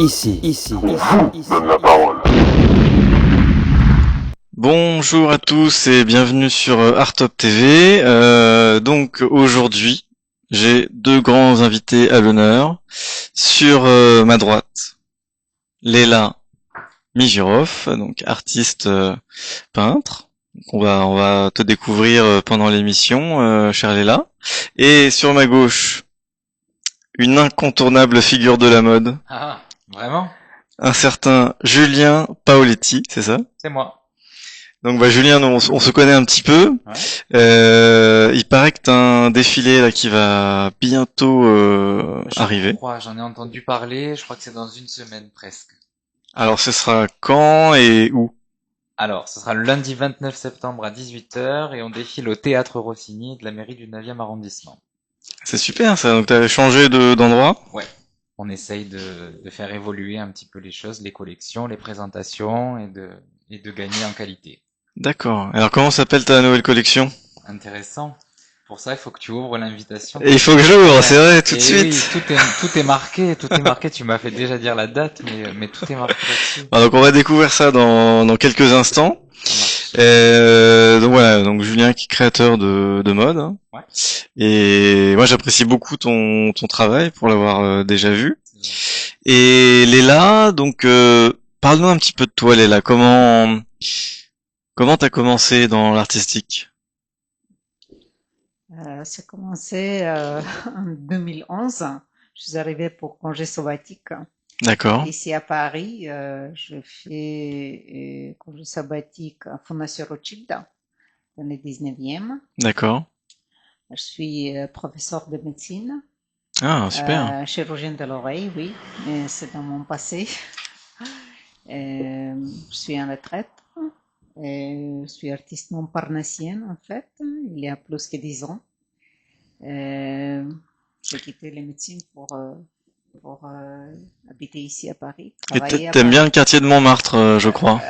Donne la parole. Bonjour à tous et bienvenue sur Artop TV. Donc aujourd'hui, j'ai deux grands invités à l'honneur. Sur ma droite, Léla Mijirov, donc artiste peintre. Donc on va te découvrir pendant l'émission, chère Léla. Et sur ma gauche, une incontournable figure de la mode, Ah, vraiment? un certain Julien Paoletti, c'est ça? C'est moi. Donc Julien, on se connaît un petit peu. Ouais. Il paraît que t'as un défilé là qui va bientôt arriver. J'en ai entendu parler, je crois que c'est dans une semaine presque. Alors ce sera quand et où? Alors, ce sera le lundi 29 septembre à 18h et on défile au Théâtre Rossini de la mairie du 9e arrondissement. C'est super ça, donc t'avais changé d'endroit? Ouais. On essaye de faire évoluer un petit peu les choses, les collections, les présentations et de gagner en qualité. D'accord. Alors comment s'appelle ta nouvelle collection? Intéressant. Pour ça, il faut que tu ouvres l'invitation. Et il faut que j'ouvre, c'est vrai, tout de suite. Oui, tout est marqué, tu m'as fait déjà dire la date, mais tout est marqué là-dessus. Donc on va découvrir ça dans quelques instants. Donc voilà, donc Julien qui est créateur de mode. Hein. Ouais. Et moi j'apprécie beaucoup ton travail pour l'avoir déjà vu. Et Léla, donc parle-nous un petit peu de toi Léla, comment t'as commencé dans l'artistique? Ça a commencé en 2011. Je suis arrivée pour congé sabbatique. D'accord. Ici à Paris, je fais congé sabbatique à Fondation Rothschild dans le 19e. D'accord. Je suis professeur de médecine. Ah, super. Chirurgienne de l'oreille, oui, mais c'est dans mon passé. Je suis en retraite. Je suis artiste montparnassienne en fait, il y a plus que 10 ans. J'ai quitté la médecine pour habiter ici à Paris. Et t'aimes bien le quartier de Montmartre, je crois.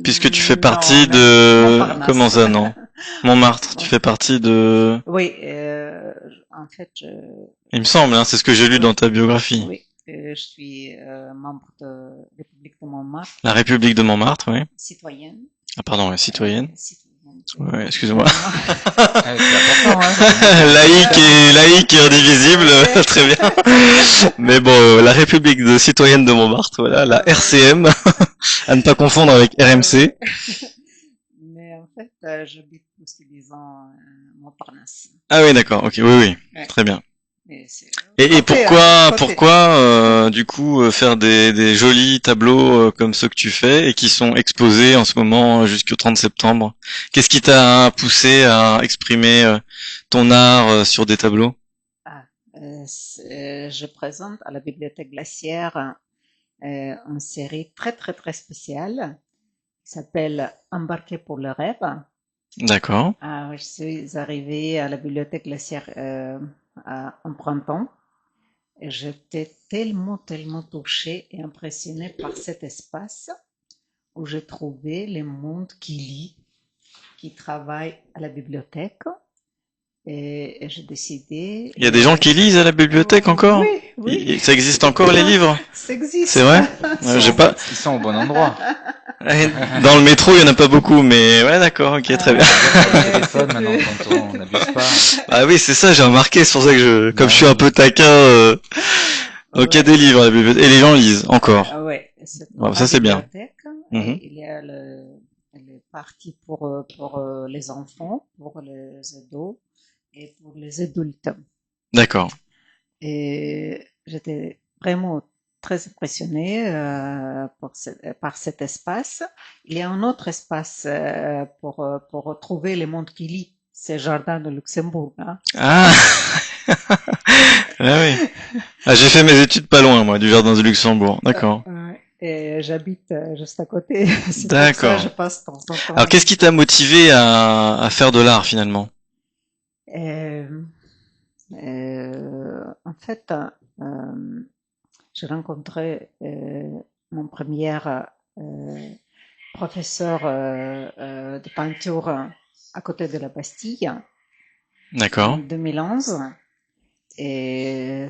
Puisque tu fais partie de... Comment ça, non? Montmartre, tu fais partie de... Oui, en fait, Il me semble, hein, c'est ce que j'ai lu dans ta biographie. Oui, je suis membre de la République de Montmartre. La République de Montmartre, oui. Citoyenne. Ah pardon, ouais, citoyenne. Citoyenne. Ouais, excuse-moi. C'est important, hein. laïque et indivisible, très bien. Mais bon, la République de citoyenne de Montmartre, voilà, la RCM, à ne pas confondre avec RMC. Mais en fait, j'habite plus que 10 ans à Montparnasse. Ah oui, d'accord, ok, oui, Ouais. très bien. Et pourquoi, du coup, faire des jolis tableaux comme ceux que tu fais et qui sont exposés en ce moment jusqu'au 30 septembre? Qu'est-ce qui t'a poussé à exprimer ton art sur des tableaux? Je présente à la Bibliothèque Glacière une série très très très spéciale qui s'appelle Embarqué pour le rêve. D'accord. Je suis arrivée à la Bibliothèque Glacière en printemps. Et j'étais tellement touchée et impressionnée par cet espace où j'ai trouvé le monde qui lit, qui travaille à la bibliothèque. Et j'ai décidé... Il y a des gens qui lisent à la bibliothèque encore? Oui, oui. Ça existe encore les livres? Ça existe. C'est vrai? Ils sont au bon endroit. Dans le métro, il y en a pas beaucoup, mais ouais, d'accord, ok, très bien. Le téléphone, maintenant, quand on n'abuse pas. Ah oui, c'est ça, j'ai remarqué, c'est pour ça que comme je suis un peu taquin, donc il y a des livres à la bibliothèque, et les gens lisent encore. Ouais, Ça c'est bien. Et il y a le partie pour les enfants, pour les ados et pour les adultes. D'accord. Et j'étais vraiment très impressionnée par cet espace. Il y a un autre espace pour trouver le monde qui lit, c'est Jardin de Luxembourg. Hein. Ah, ah oui. Ah, j'ai fait mes études pas loin, moi, du Jardin du Luxembourg. D'accord. Et j'habite juste à côté. C'est D'accord. pour ça que je passe de temps en temps. Alors, qu'est-ce qui t'a motivé à faire de l'art finalement? En fait, j'ai rencontré mon premier professeur de peinture à côté de la Bastille en D'accord. 2011 et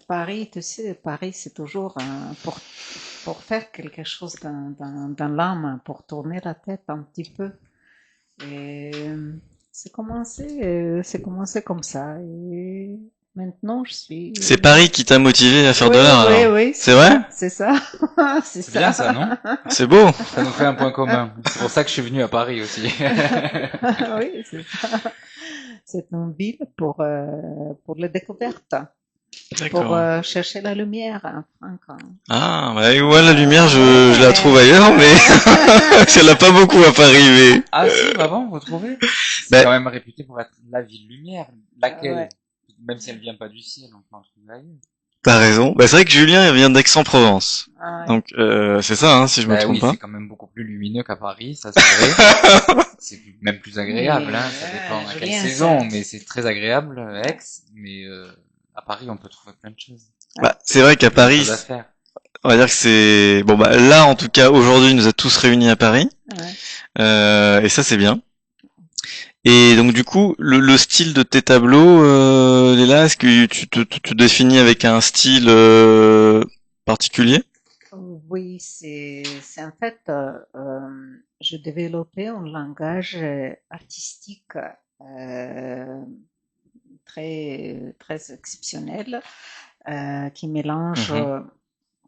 Paris, tu sais, Paris, c'est toujours pour faire quelque chose dans l'âme, pour tourner la tête un petit peu. Et c'est commencé comme ça. Et maintenant, je suis. C'est Paris qui t'a motivé à faire de Oui, l'art, oui, alors. oui, C'est vrai? c'est ça, c'est C'est bien ça. ça, non? C'est beau. Ça nous fait un point commun. C'est pour ça que je suis venu à Paris aussi. Oui, c'est ça. C'est une ville pour la découverte, pour D'accord. chercher la lumière, hein, Franck, hein. Ah, bah, ouais, la lumière, je la trouve Ouais. ailleurs, mais elle a pas beaucoup à Paris, mais... Ah si, bah bon, vous trouvez? C'est Ben, quand même réputé pour être la ville lumière. Laquelle? Ouais. Même si elle vient pas du ciel, on peut en trouver ailleurs. t'as raison. Bah, c'est vrai que Julien, il vient d'Aix-en-Provence. Ouais. Donc, c'est ça, hein, si je me Bah trompe oui, pas. c'est quand même beaucoup plus lumineux qu'à Paris, ça c'est vrai. C'est même plus agréable, Mais, hein. Ça dépend à quelle Julien, saison, mais c'est très agréable, Aix. Mais à Paris, on peut trouver plein de choses. Bah, c'est vrai qu'à Plein de Paris, choses à faire. on va dire que c'est... Bon, bah, là, en tout cas, aujourd'hui, nous a tous réunis à Paris. ouais. Et ça, c'est bien. Et donc, du coup, le style de tes tableaux, Léla, est-ce que tu définis avec un style particulier? Oui, c'est en fait, je développais un langage artistique très exceptionnel Mhm.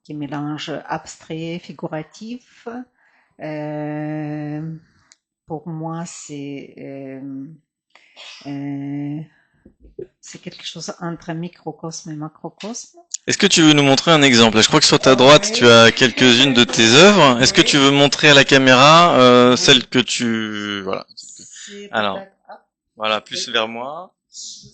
qui mélange abstrait, figuratif. Euh, pour moi, euh, c'est quelque chose entre microcosme et macrocosme. Est-ce que tu veux nous montrer un exemple? Là, je crois que sur ta droite, tu Oui, as quelques-unes de tes œuvres. Est-ce que tu oui, veux montrer à la caméra oui. celle que tu... Voilà. C'est Alors, peut-être. Ah, voilà, plus oui. vers moi. C'est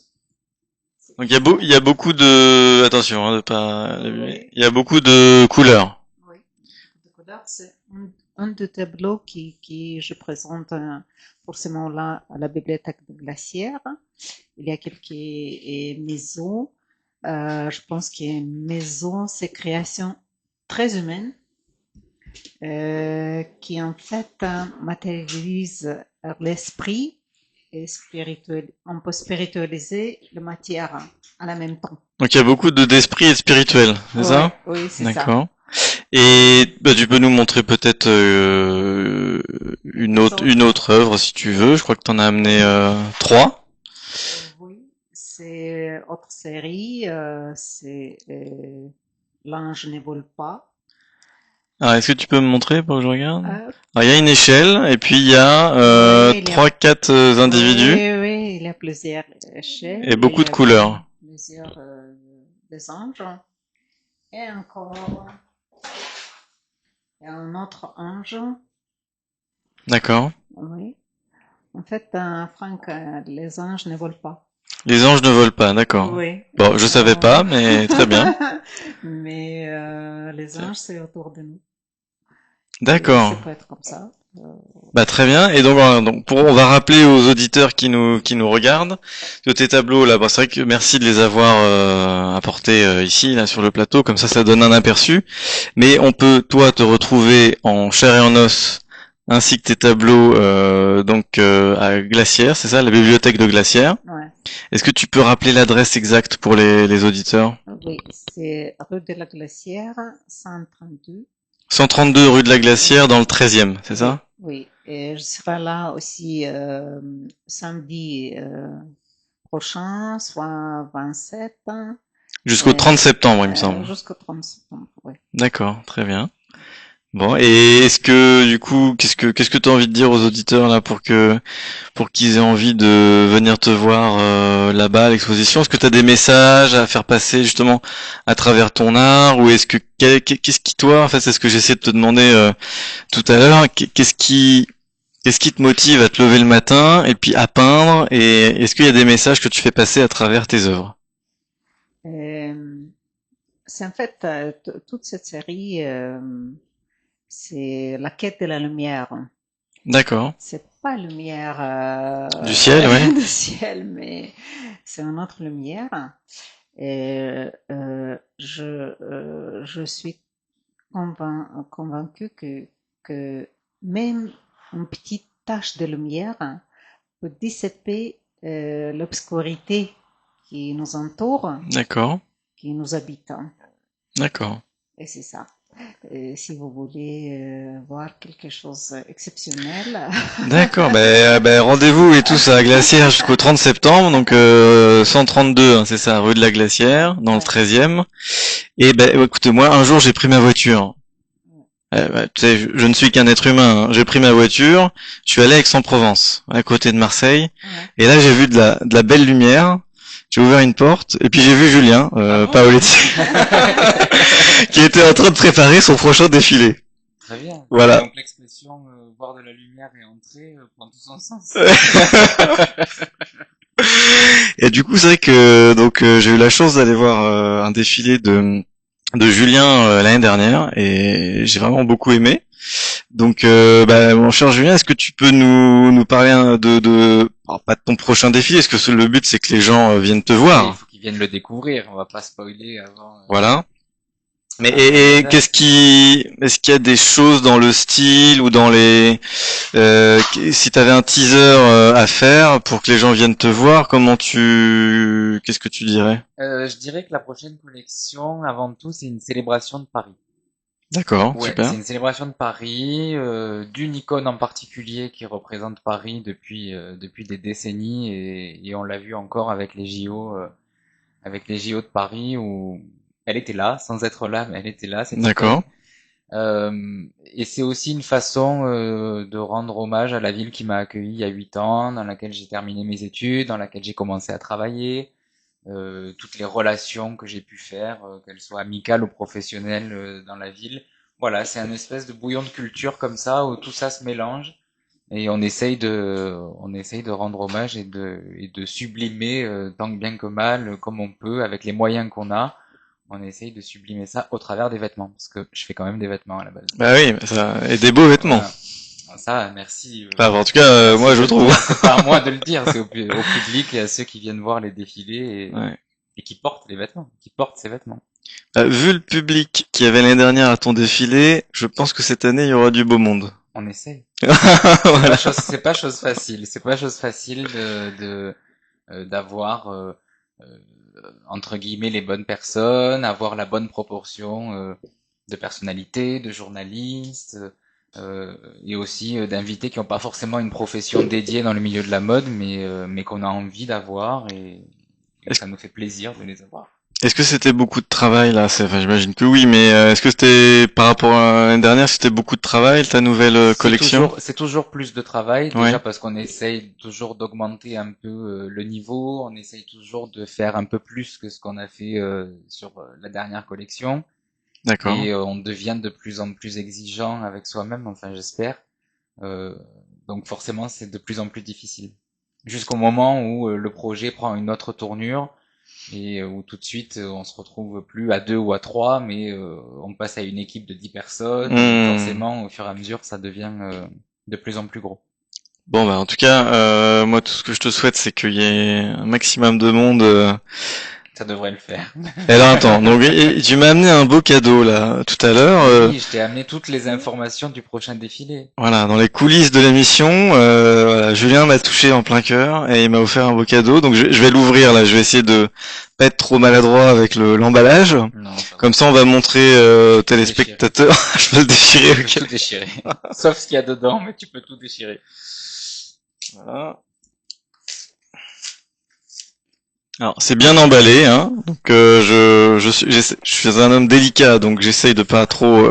Donc, comme ça. il y a beaucoup de... Attention, hein, de pas... Oui, Il y a beaucoup de couleurs. oui. De couleur, c'est un des tableaux qui je présente forcément là à la bibliothèque de Glacière. Il y a quelques maisons. Je pense que maison, c'est création très humaine qui en fait matérialise l'esprit et on peut spiritualiser la matière à la même temps. Donc, il y a beaucoup d'esprit et de spirituel, c'est Oui, ça? oui, c'est ça. D'accord. Et bah, tu peux nous montrer peut-être Les une autres, autre œuvre si tu veux. Je crois que tu en as amené trois. oui, c'est autre série, c'est L'ange ne vole pas. Alors, est-ce que tu peux me montrer pour que je regarde? Euh, Alors, il y a une échelle et puis il y a oui, il y a, trois, quatre individus oui, oui, il y a plusieurs échelles, et il beaucoup y de a couleurs. plusieurs des anges et encore il y a un autre ange. D'accord. Oui. En fait, Franck, les anges ne volent pas. Les anges ne volent pas, d'accord. Oui. Bon, je savais pas, mais très bien. Mais les anges, c'est autour de nous. Et ça D'accord. peut être comme ça. Euh, Bah très bien. Et donc, voilà, donc on va rappeler aux auditeurs qui nous regardent que tes tableaux là, bah, c'est vrai que merci de les avoir apportés ici là sur le plateau, comme ça donne un aperçu. Mais on peut toi te retrouver en chair et en os ainsi que tes tableaux à Glacière, c'est ça, la bibliothèque de Glacière. ouais. Est-ce que tu peux rappeler l'adresse exacte pour les auditeurs? Oui, c'est rue de la Glacière, 132. 132 rue de la Glacière dans le 13e, c'est Oui, ça? oui. Et je serai là aussi samedi prochain, soit 27, Jusqu'au 30 septembre, il me semble. jusqu'au 30 septembre. Oui. D'accord, très bien. Bon, et est-ce que du coup, qu'est-ce que tu as envie de dire aux auditeurs là pour qu'ils aient envie de venir te voir là-bas à l'exposition? Est-ce que tu as des messages à faire passer justement à travers ton art ou est-ce que qu'est-ce qui toi en fait, c'est ce que j'essaie de te demander tout à l'heure, qu'est-ce qui te motive à te lever le matin et puis à peindre et est-ce qu'il y a des messages que tu fais passer à travers tes œuvres? Euh, c'est en fait toute cette série, c'est la quête de la lumière. D'accord. C'est pas lumière Du ciel, ouais. du ciel, mais c'est une autre lumière. Et je suis convaincue que même une petite tache de lumière peut dissiper l'obscurité qui nous entoure, D'accord. qui nous habitent. D'accord. Et c'est ça. Si vous voulez voir quelque chose d'exceptionnel, D'accord, rendez-vous et tous à la Glacière jusqu'au 30 septembre, donc 132, hein, c'est ça, rue de la Glacière, dans le ouais, 13e. Et écoutez, moi, un jour, j'ai pris ma voiture. Tu sais, je ne suis qu'un être humain, hein. J'ai pris ma voiture, je suis allé à Aix-en-Provence, à côté de Marseille, ouais. et là, j'ai vu de la belle lumière. J'ai ouvert une porte, et puis j'ai vu Julien Ah bon? Paoletti, qui était en train de préparer son prochain défilé. Très bien. Voilà. Donc l'expression voir de la lumière et entrer prend tout son sens. Et du coup, c'est vrai que j'ai eu la chance d'aller voir un défilé de Julien l'année dernière, et j'ai vraiment beaucoup aimé. Donc, mon cher Julien, est-ce que tu peux nous parler alors, pas de ton prochain défilé, est-ce que le but c'est que les gens viennent te Et il voir, faut qu'ils viennent le découvrir. On va pas spoiler avant. voilà. Mais avant et la date. est-ce qu'il y a des choses dans le style ou dans les si tu avais un teaser à faire pour que les gens viennent te voir, qu'est-ce que tu dirais? Je dirais que la prochaine collection, avant tout, c'est une célébration de Paris. D'accord, Ouais, super. c'est une célébration de Paris, d'une icône en particulier qui représente Paris depuis des décennies et on l'a vu encore avec les JO de Paris où elle était là, sans être là, mais elle était là, cette D'accord. icône. Et c'est aussi une façon de rendre hommage à la ville qui m'a accueilli il y a 8 ans, dans laquelle j'ai terminé mes études, dans laquelle j'ai commencé à travailler, toutes les relations que j'ai pu faire, qu'elles soient amicales ou professionnelles dans la ville. Voilà, c'est un espèce de bouillon de culture comme ça où tout ça se mélange et on essaye de rendre hommage et de sublimer tant que bien que mal, comme on peut, avec les moyens qu'on a. On essaye de sublimer ça au travers des vêtements, parce que je fais quand même des vêtements à la base. Bah oui, ça et des beaux vêtements. Voilà. Ça, merci. Enfin, en tout cas, Merci moi de je le trouve. dire. C'est pas à moi de le dire, c'est au public et à ceux qui viennent voir les défilés Ouais. et qui portent les vêtements, qui portent ces vêtements. Vu le public qui avait l'année dernière à ton défilé, je pense que cette année il y aura du beau monde. On essaye. Voilà. C'est pas chose facile. C'est pas chose facile d'avoir entre guillemets les bonnes personnes, avoir la bonne proportion de personnalités, de journalistes, et aussi d'invités qui n'ont pas forcément une profession dédiée dans le milieu de la mode, mais qu'on a envie d'avoir et Est-ce ça nous fait plaisir de les avoir. est-ce que c'était beaucoup de travail là? Enfin, j'imagine que oui, mais est-ce que c'était par rapport à l'année dernière, c'était beaucoup de travail ta nouvelle collection? C'est toujours plus de travail, Ouais. déjà parce qu'on essaye toujours d'augmenter un peu le niveau, on essaye toujours de faire un peu plus que ce qu'on a fait sur la dernière collection, D'accord. et on devient de plus en plus exigeant avec soi-même, enfin j'espère. Euh, donc forcément c'est de plus en plus difficile. Jusqu'au moment où le projet prend une autre tournure et où tout de suite on se retrouve plus à 2 ou à 3, mais on passe à une équipe de 10 personnes. Et forcément, au fur et à mesure, ça devient de plus en plus gros. Bon en tout cas, moi tout ce que je te souhaite, c'est qu'il y ait un maximum de monde. Ça devrait le faire. Et alors attends, donc tu m'as amené un beau cadeau là tout à l'heure. Oui, je t'ai amené toutes les informations du prochain défilé. Voilà, dans les coulisses de l'émission, voilà, Julien m'a touché en plein cœur et il m'a offert un beau cadeau. Donc je vais l'ouvrir là, je vais essayer de pas être trop maladroit avec l'emballage. Non, ça Comme ça, on va montrer aux téléspectateurs. Je peux le déchirer. tu peux tout déchirer. Sauf ce qu'il y a dedans, mais tu peux tout déchirer. Voilà. Alors c'est bien emballé, hein. Donc je suis un homme délicat, donc j'essaye de pas trop,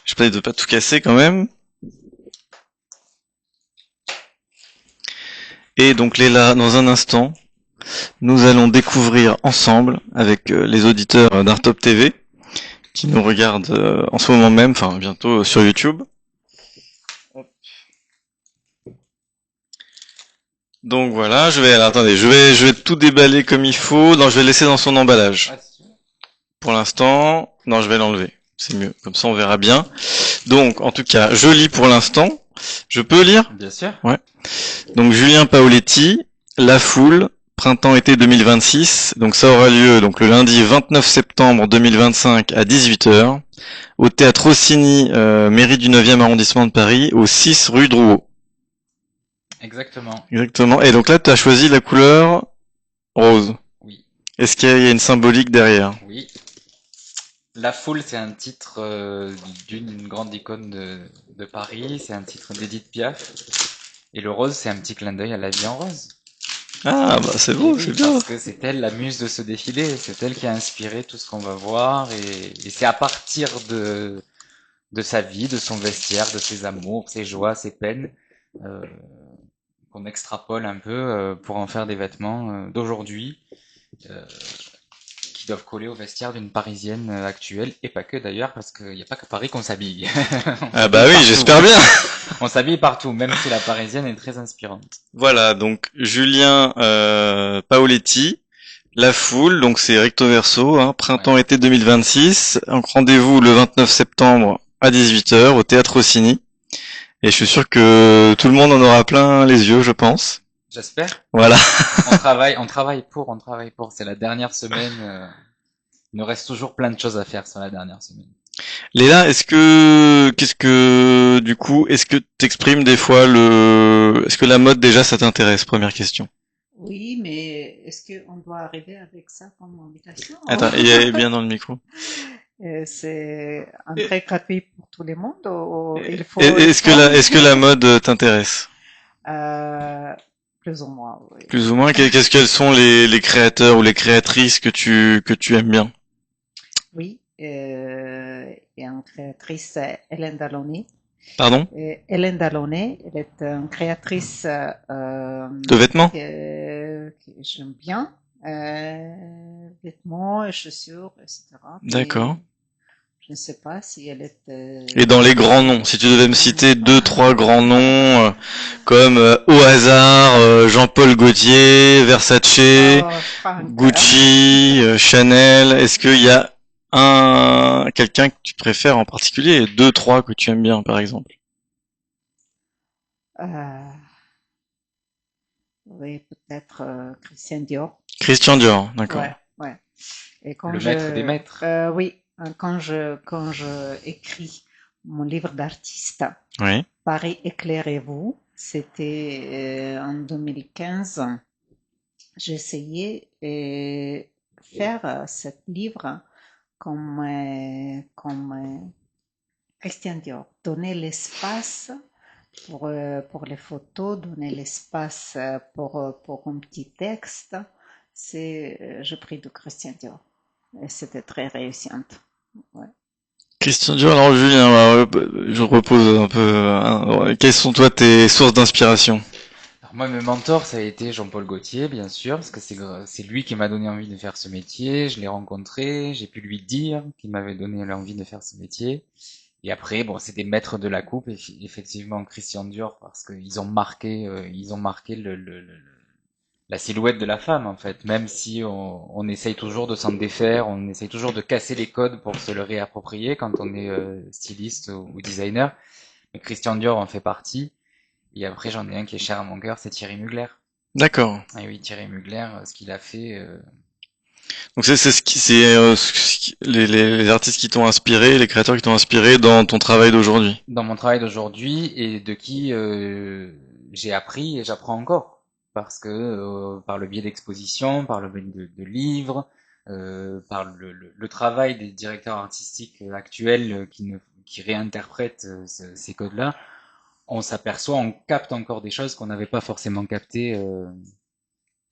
j'essaye de pas tout casser quand même. Et donc Léla, dans un instant, nous allons découvrir ensemble avec les auditeurs d'Artop TV qui nous regardent en ce moment même, enfin bientôt sur YouTube. Donc voilà, attendez, je vais tout déballer comme il faut. Non, je vais le laisser dans son emballage. Pour l'instant, non, je vais l'enlever. C'est mieux. Comme ça, on verra bien. Donc, en tout cas, je lis pour l'instant. Je peux lire? Bien sûr. Ouais. Donc, Julien Paoletti, La Foule, printemps-été 2026. Donc, ça aura lieu donc le lundi 29 septembre 2025 à 18h au théâtre Rossini, mairie du 9e arrondissement de Paris, au 6 rue Drouot. Exactement. Exactement. Et donc là, tu as choisi la couleur rose. Oui. Est-ce qu'il y a une symbolique derrière? Oui. La Foule, c'est un titre d'une grande icône de Paris. C'est un titre d'Édith Piaf. Et le rose, c'est un petit clin d'œil à la vie en rose. Ah, bah c'est Et beau, oui, c'est bien. parce que c'est elle la muse de ce défilé. C'est elle qui a inspiré tout ce qu'on va voir. Et c'est à partir de sa vie, de son vestiaire, de ses amours, ses joies, ses peines, euh, qu'on extrapole un peu pour en faire des vêtements d'aujourd'hui. Euh, qui doivent coller au vestiaire d'une Parisienne actuelle, et pas que d'ailleurs, parce qu'il n'y a pas que Paris qu'on s'habille. On Ah bah s'habille oui, partout. j'espère bien. On s'habille partout, même si la Parisienne est très inspirante. Voilà, donc Julien Paoletti, La Foule, donc c'est recto verso, hein, printemps-été 2026. Donc rendez-vous le 29 septembre à 18h au Théâtre Rossini. Et je suis sûr que tout le monde en aura plein les yeux, je pense. J'espère. Voilà. On travaille pour. C'est la dernière semaine. Il nous reste toujours plein de choses à faire sur la dernière semaine. Léla, du coup, est-ce que t'exprimes des fois est-ce que la mode déjà ça t'intéresse? Première question. Oui, mais est-ce qu'on doit arriver avec ça comme invitation? Attends, il est bien dans le micro. C'est un très gratuit pour tout le monde ou il faut... Est-ce que la mode t'intéresse? Plus ou moins, oui. Plus ou moins, quels sont les créateurs ou les créatrices que tu aimes bien? Oui, il y a une créatrice, Hélène Dallonné. Pardon? Hélène Dallonné, elle est une créatrice De vêtements? que j'aime bien, vêtements et chaussures, etc. Mais D'accord. je ne sais pas si elle est... Et dans les grands noms, si tu devais me citer deux, trois grands noms, comme au hasard, Jean-Paul Gaultier, Versace, Franck, Gucci, Chanel, est-ce qu'il y a quelqu'un que tu préfères en particulier et deux, trois que tu aimes bien, par exemple? euh, oui, peut-être Christian Dior. Christian Dior, d'accord. Ouais, ouais. Et quand Le maître des maîtres. oui, quand je écris mon livre d'artiste, Oui. Paris éclairez-vous, c'était en 2015. J'ai essayé de faire ce livre comme Christian Dior, donner l'espace pour les photos, donner l'espace pour un petit texte. J'ai pris de Christian Dior et c'était très réussite. Ouais. Christian Dior, alors Julien, je repose un peu. Quelles sont toi tes sources d'inspiration? Alors moi, mes mentors, ça a été Jean-Paul Gaultier, bien sûr, parce que c'est lui qui m'a donné envie de faire ce métier. Je l'ai rencontré, j'ai pu lui dire qu'il m'avait donné l'envie de faire ce métier. Et après, bon, c'est des maîtres de la coupe, effectivement, Christian Dior, parce qu'ils ont marqué la silhouette de la femme, en fait. Même si on essaye toujours de s'en défaire, on essaye toujours de casser les codes pour se le réapproprier quand on est styliste ou designer. Mais Christian Dior en fait partie. Et après, j'en ai un qui est cher à mon cœur, c'est Thierry Mugler. D'accord. Et oui, Thierry Mugler, ce qu'il a fait. Donc les artistes qui t'ont inspiré, les créateurs qui t'ont inspiré dans ton travail d'aujourd'hui. Dans mon travail d'aujourd'hui et de qui j'ai appris et j'apprends encore. Parce que par le biais d'expositions, par le biais de livres, par le travail des directeurs artistiques actuels qui réinterprètent ces codes-là, on s'aperçoit, on capte encore des choses qu'on n'avait pas forcément captées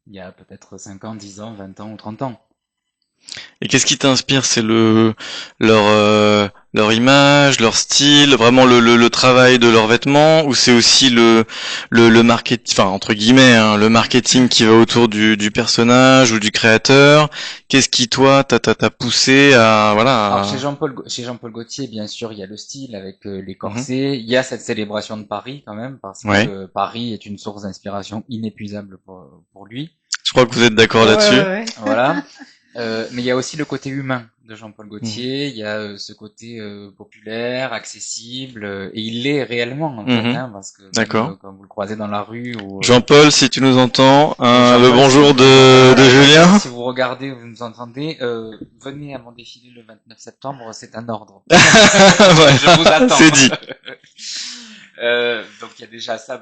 il y a peut-être 5 ans, 10 ans, 20 ans ou 30 ans. Et qu'est-ce qui t'inspire? C'est leur image, leur style, vraiment le travail de leurs vêtements, ou c'est aussi le marketing, enfin entre guillemets, hein, le marketing qui va autour du personnage ou du créateur. Qu'est-ce qui toi t'a poussé à Alors voilà chez Jean-Paul Gaultier, bien sûr, il y a le style avec les Mhm. corsets, il y a cette célébration de Paris quand même, parce que Ouais. Paris est une source d'inspiration inépuisable pour lui. Je crois que vous êtes d'accord Ouais, là-dessus. ouais, ouais. Voilà. Mais il y a aussi le côté humain de Jean-Paul Mhm. Gaultier, il y a ce côté populaire, accessible, et il l'est réellement en fait, Mhm. hein, parce que même, D'accord. quand vous le croisez dans la rue ou Jean-Paul, si tu nous entends, le Jean-Paul, bonjour de Julien. si vous regardez, vous nous entendez, venez à mon défilé le 29 septembre, c'est un ordre. Voilà, Je vous attends. c'est dit. Donc il y a déjà ça,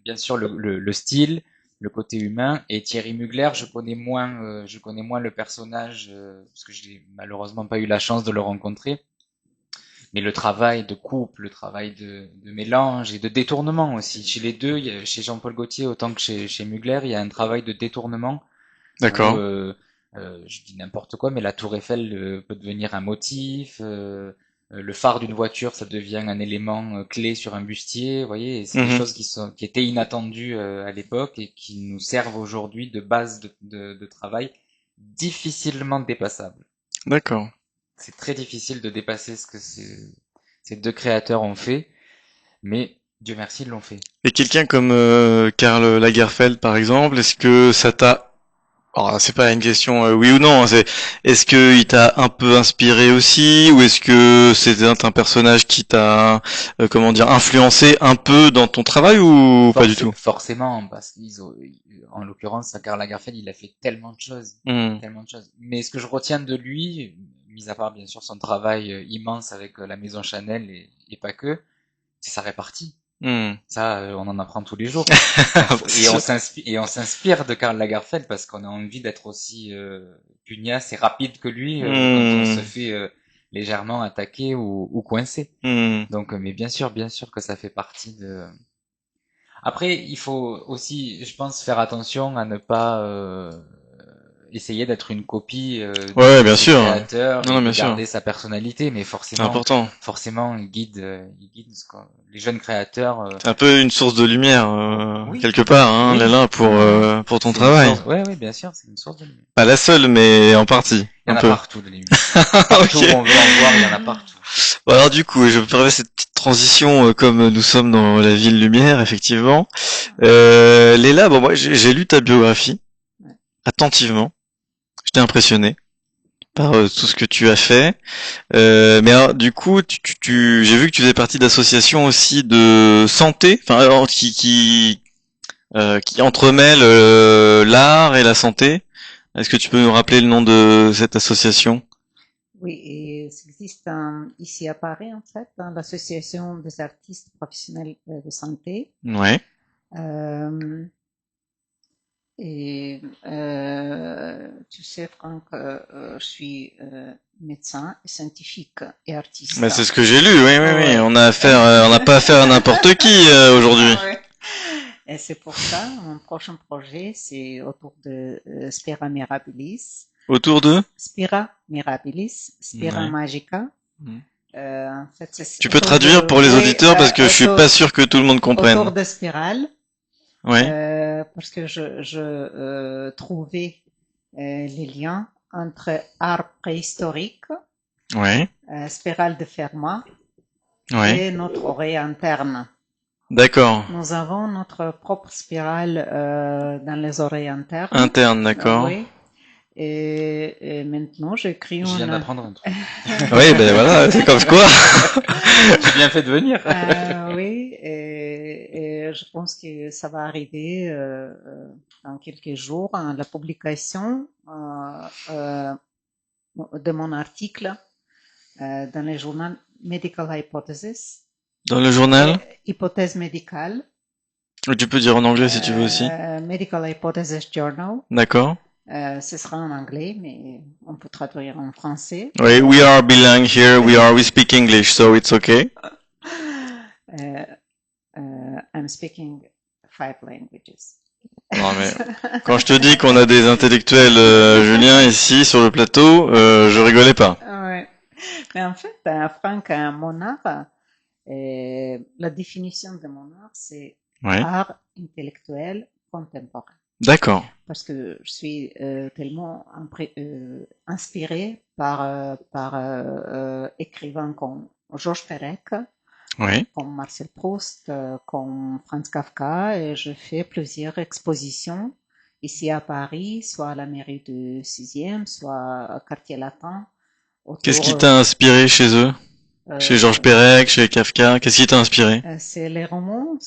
bien sûr le style, le côté humain. Et Thierry Mugler, je connais moins le personnage parce que je n'ai malheureusement pas eu la chance de le rencontrer. Mais le travail de couple, le travail de mélange et de détournement aussi. Chez les deux, chez Jean-Paul Gaultier autant que chez Mugler, il y a un travail de détournement où, D'accord. je dis n'importe quoi, mais la tour Eiffel peut devenir un motif, le phare d'une voiture, ça devient un élément clé sur un bustier, vous voyez, et c'est des Mhm. choses qui étaient inattendues à l'époque et qui nous servent aujourd'hui de base de travail difficilement dépassables. D'accord. C'est très difficile de dépasser ce que ces deux créateurs ont fait, mais Dieu merci, ils l'ont fait. Et quelqu'un comme Karl Lagerfeld, par exemple, est-ce que ça t'a... Alors, c'est pas une question oui ou non, hein, c'est est-ce que il t'a un peu inspiré aussi, ou est-ce que c'est un personnage qui t'a, comment dire, influencé un peu dans ton travail, ou pas du tout? Forcément, parce en l'occurrence, Karl Lagerfeld, il a fait tellement de choses, Hmm. tellement de choses. Mais ce que je retiens de lui, mis à part bien sûr son travail immense avec la maison Chanel et pas que, c'est sa répartie. Hmm. Ça, on en apprend tous les jours. C'est Et sûr. on s'inspire de Karl Lagerfeld parce qu'on a envie d'être aussi pugnace et rapide que lui quand on se Hmm. fait légèrement attaquer ou coincer. Hmm. Donc, mais bien sûr que ça fait partie de. Après, il faut aussi, je pense, faire attention à ne pas essayer d'être une copie Ouais, de bien ses sûr. créateurs Non, et non, de bien sûr. garder sa personnalité, mais C'est important. forcément, il guide les jeunes créateurs. C'est un peu une source de lumière, Oui, quelque part, hein, oui, là, oui. pour ton C'est une travail. source. Ouais, oui, bien sûr, c'est une source de lumière. Pas la seule, mais en partie, Il y un en a peu. partout de la lumière. Partout où Ok. on veut en voir, il y en a partout. Bon, alors du coup, je ferai cette petite transition comme nous sommes dans la ville lumière, effectivement. Léla, bon, moi j'ai lu ta biographie Ouais. attentivement. J'étais impressionné par tout ce que tu as fait. Mais alors, du coup, j'ai vu que tu faisais partie d'associations aussi de santé, enfin qui entremêlent l'art et la santé. Est-ce que tu peux nous rappeler le nom de cette association? Oui, et ça existe ici à Paris, en fait, dans l'Association des artistes professionnels de santé. Ouais. Euh, Tu sais, Franck, je suis médecin, scientifique et artiste. Bah, c'est ce que j'ai lu, oui, oui, oui. Ouais. On n'a pas affaire à n'importe qui aujourd'hui. Ouais. Et c'est pour ça, mon prochain projet, c'est autour de Spira Mirabilis. Autour d'eux? Spira Mirabilis, Spira Ouais. Magica. Mm. En fait, c'est Tu peux autour traduire de, pour les oui, auditeurs parce que je suis pas sûr que tout le monde comprenne. autour de spirale, Ouais. parce que je trouvais les liens entre art préhistorique, Ouais. spirale de Fermat, Ouais. et notre oreille interne. D'accord. Nous avons notre propre spirale dans les oreilles internes. Interne, d'accord. Oui. Et maintenant, j'écris Je viens une. d'apprendre un truc. Oui, ben voilà, c'est comme quoi. J'ai bien fait de venir. Oui, et je pense que ça va arriver dans quelques jours, hein, la publication de mon article dans le journal Medical Hypothesis, Dans le journal? hypothèse médicale, Ou tu peux dire en anglais si tu veux aussi. Medical Hypothesis Journal. D'accord. Ce sera en anglais, mais on peut traduire en français. Oui, we are belong here, we speak English, so it's okay. I'm speaking 5 languages. Non mais quand je te dis qu'on a des intellectuels, Julien, ici sur le plateau, je rigolais pas. Ouais. Mais en fait, Franck, mon art, la définition de mon art, c'est Ouais. art intellectuel contemporain. D'accord. Parce que je suis tellement inspirée par écrivains comme Georges Perec, Oui. comme Marcel Proust, comme Franz Kafka, et je fais plusieurs expositions ici à Paris, soit à la mairie du 6e, soit au quartier latin. Qu'est-ce qui Autour, t'a inspiré chez eux? Chez Georges Perec, chez Kafka? Qu'est-ce qui t'a inspiré? c'est les romans,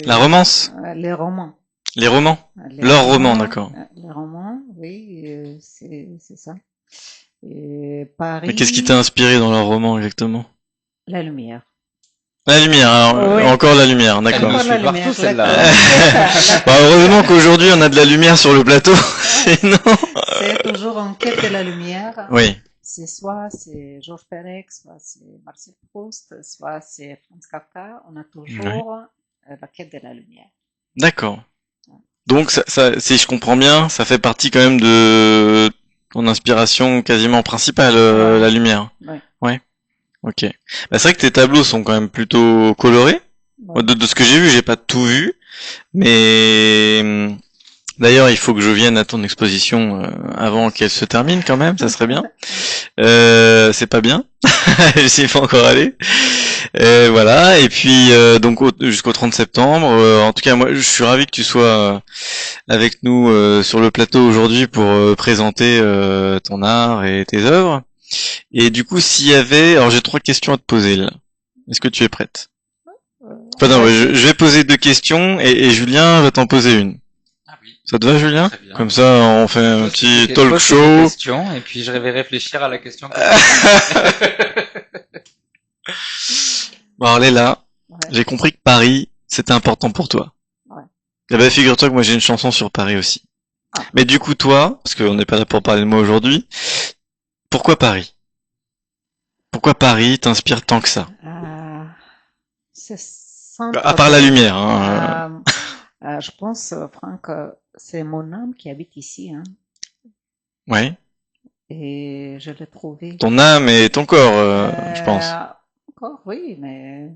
La romance? les romans. Les romans? Les Leurs romans, d'accord. Les romans, oui, c'est ça. Et Mais qu'est-ce qui t'a Paris, inspiré dans leurs romans exactement? la lumière. La lumière, alors, Oui. encore la lumière, Elle d'accord. me Encore la suit partout, lumière, celle-là. d'accord. Bah, heureusement qu'aujourd'hui on a de la lumière sur le plateau, sinon... C'est toujours en quête de la lumière. Oui, C'est Georges Perec, soit c'est Marcel Proust, soit c'est Franz Kafka. On a ouais. toujours la quête de la lumière. D'accord. Donc, si je comprends bien, ça fait partie quand même de ton inspiration quasiment principale, Ouais, la lumière. ouais, Ouais, ok. Bah, c'est vrai que tes tableaux sont quand même plutôt colorés. ouais. De ce que j'ai vu, j'ai pas tout vu, mais d'ailleurs, il faut que je vienne à ton exposition avant qu'elle se termine quand même, ça serait bien. C'est pas bien, j'y pas encore allé. Voilà, et puis donc jusqu'au 30 septembre. En tout cas, moi, je suis ravi que tu sois avec nous sur le plateau aujourd'hui pour présenter ton art et tes œuvres. Et du coup, s'il y avait, alors j'ai 3 questions à te poser là. Est-ce que tu es prête? Enfin, On non, va je essayer. vais poser 2 questions et Julien va t'en poser une. Ah oui, Ça te va, Julien? très bien. Comme ça, on fait un petit talk Pose tes show. questions et puis je vais réfléchir à la question que tu Bon, alors Léla, Ouais, j'ai compris que Paris, c'était important pour toi. ouais. Eh ben, figure-toi que moi j'ai une chanson sur Paris aussi. Ah, Mais du coup, toi, parce qu'on n'est pas là pour parler de moi aujourd'hui, pourquoi Paris? Pourquoi Paris t'inspire tant que ça? euh, c'est À centre part la de... lumière, hein. Je pense, Franck, c'est mon âme qui habite ici, hein, Ouais. et je l'ai trouvé. Ton âme et ton corps, je pense. Encore, oui, mais